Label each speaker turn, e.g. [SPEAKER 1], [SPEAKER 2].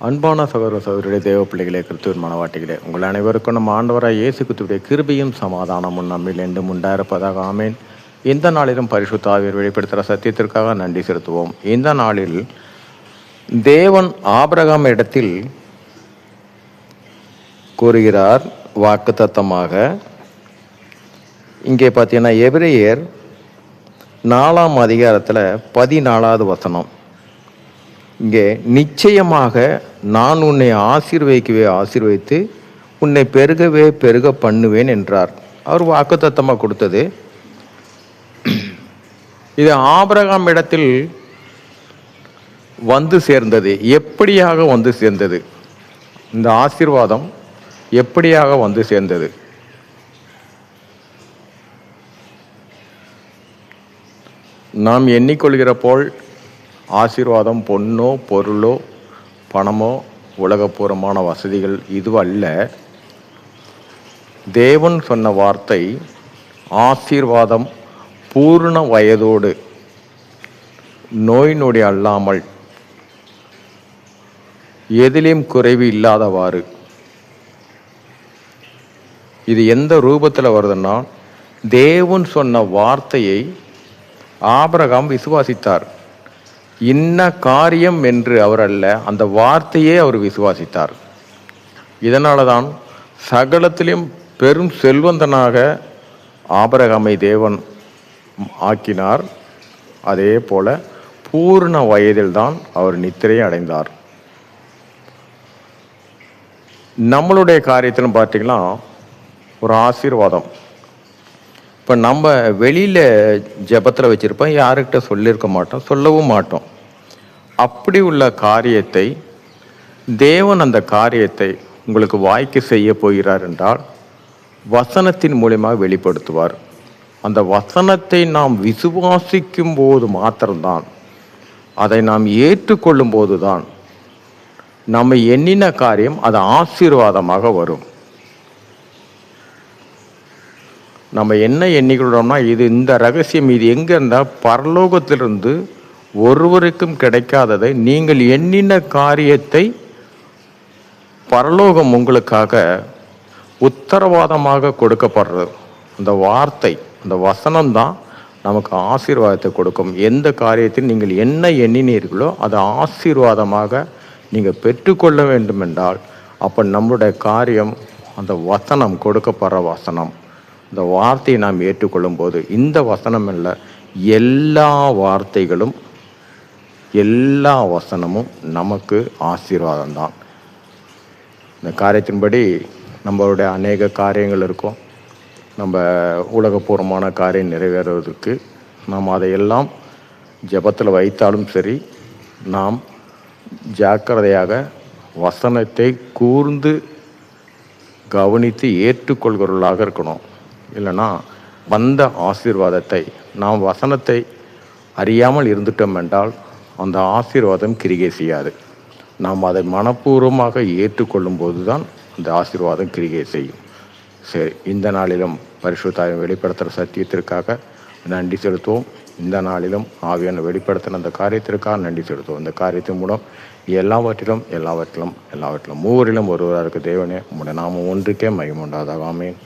[SPEAKER 1] அன்பான சகோதர சகோதரிகளே, தேவ பிள்ளைகளே, கிறிஸ்துவின் மனவாட்டிகளே, உங்கள் அனைவருக்கும் நம்ம ஆண்டவராக இயேசு கிறிஸ்துவுடைய கிருபையும் சமாதானமும் நம்மில் என்றும் உண்டாயிருப்பதாக. ஆமேன். இந்த நாளிலும் பரிசுத்த ஆவியர் வெளிப்படுத்துகிற சத்தியத்திற்காக நன்றி செலுத்துவோம். இந்த நாளில் தேவன் ஆபிரகாம் இடத்தில் கூறுகிறார் வாக்குத்தத்தமாக. இங்கே பார்த்தீங்கன்னா எபிரேயர் 4ஆம் அதிகாரத்தில் 14வது வசனம். இங்கே நிச்சயமாக நான் உன்னை ஆசீர்வதித்து உன்னை பெருகவே பெருக பண்ணுவேன் என்றார். அவர் வாக்குத்தத்தமாக கொடுத்தது. இது ஆபிரகாம் இடத்தில் வந்து சேர்ந்தது. எப்படியாக வந்து சேர்ந்தது? இந்த ஆசீர்வாதம் எப்படியாக வந்து சேர்ந்தது? நாம் எண்ணிக்கொள்கிற போல் ஆசீர்வாதம் பொன்னோ பொருளோ பணமோ உலகப்பூர்வமான வசதிகள் இதுவல்ல. தேவன் சொன்ன வார்த்தை ஆசீர்வாதம் பூர்ண வயதோடு நோய் நொடி அல்லாமல் எதிலும் குறைவு இல்லாதவாறு. இது எந்த ரூபத்தில் வருதுன்னா, தேவன் சொன்ன வார்த்தையை ஆபிரகாம் விசுவாசித்தார். இன்ன காரியம் என்று அவர் அல்ல, அந்த வார்த்தையே அவர் விசுவாசித்தார். இதனால தான் சகலத்திலும் பெரும் செல்வந்தனாக ஆபிரகாமை தேவன் ஆக்கினார். அதே போல பூர்ண வயதில்தான் அவர் நித்திரையை அடைந்தார். நம்மளுடைய காரியத்திலும் பார்த்தீங்கன்னா ஒரு ஆசீர்வாதம். இப்போ நம்ம வெளியில் ஜெபத்தில் வச்சுருப்போம், யாருக்கிட்ட சொல்லியிருக்க மாட்டோம், சொல்லவும் மாட்டோம். அப்படி உள்ள காரியத்தை தேவன் அந்த காரியத்தை உங்களுக்கு வாய்க்கு செய்ய போகிறார் என்றால் வசனத்தின் மூலமாக வெளிப்படுத்துவார். அந்த வசனத்தை நாம் விசுவாசிக்கும் போது மாத்திரம்தான், அதை நாம் ஏற்றுக்கொள்ளும் போது தான் நம்ம எண்ணின காரியம் அது ஆசீர்வாதமாக வரும். நம்ம என்ன எண்ணிக்கிறோம்னா, இந்த ரகசியம் இது எங்கே இருந்தால் பரலோகத்திலிருந்து ஒருவருக்கும் கிடைக்காததை நீங்கள் எண்ணின காரியத்தை பரலோகம் உங்களுக்காக உத்தரவாதமாக கொடுக்கப்படுறது. அந்த வார்த்தை, அந்த வசனம்தான் நமக்கு ஆசீர்வாதத்தை கொடுக்கும். எந்த காரியத்தில் நீங்கள் என்ன எண்ணினீர்களோ அதை ஆசீர்வாதமாக நீங்கள் பெற்றுக்கொள்ள வேண்டும் என்றால் அப்போ நம்மளுடைய காரியம் அந்த வசனம், கொடுக்கப்படுற வசனம், இந்த வார்த்தையை நாம் ஏற்றுக்கொள்ளும் போது, இந்த வசனம் அல்ல, எல்லா வார்த்தைகளும் எல்லா வசனமும் நமக்கு ஆசீர்வாதம்தான். இந்த காரியத்தின்படி நம்மளுடைய அநேக காரியங்கள் இருக்கும். நம்ம உலகப்பூர்வமான காரியம் நிறைவேறுவதற்கு நாம் அதையெல்லாம் ஜெபத்தில் வைத்தாலும் சரி, நாம் ஜாக்கிரதையாக வசனத்தை கூர்ந்து கவனித்து ஏற்றுக்கொள்கிறவர்களாக இருக்கணும். இல்லைன்னா வந்த ஆசீர்வாதத்தை நாம் வசனத்தை அறியாமல் இருந்துட்டோம் என்றால் அந்த ஆசீர்வாதம் கிரிகை செய்யாது. நாம் அதை மனப்பூர்வமாக ஏற்றுக்கொள்ளும் போது தான் அந்த ஆசீர்வாதம் கிரிகை செய்யும். சரி, இந்த நாளிலும் பரிசுத்தாவின் வெளிப்படுத்துகிற சத்தியத்திற்காக நன்றி செலுத்துவோம். இந்த நாளிலும் ஆவியான வெளிப்படுத்தின அந்த காரியத்திற்காக நன்றி செலுத்துவோம். இந்த காரியத்தின் மூலம் எல்லாவற்றிலும் மூவரிலும் ஒருவராக இருக்க தேவனே, உம்முடைய நாமம் ஒன்றுக்கே மகிமை உண்டாதாக. ஆமென்.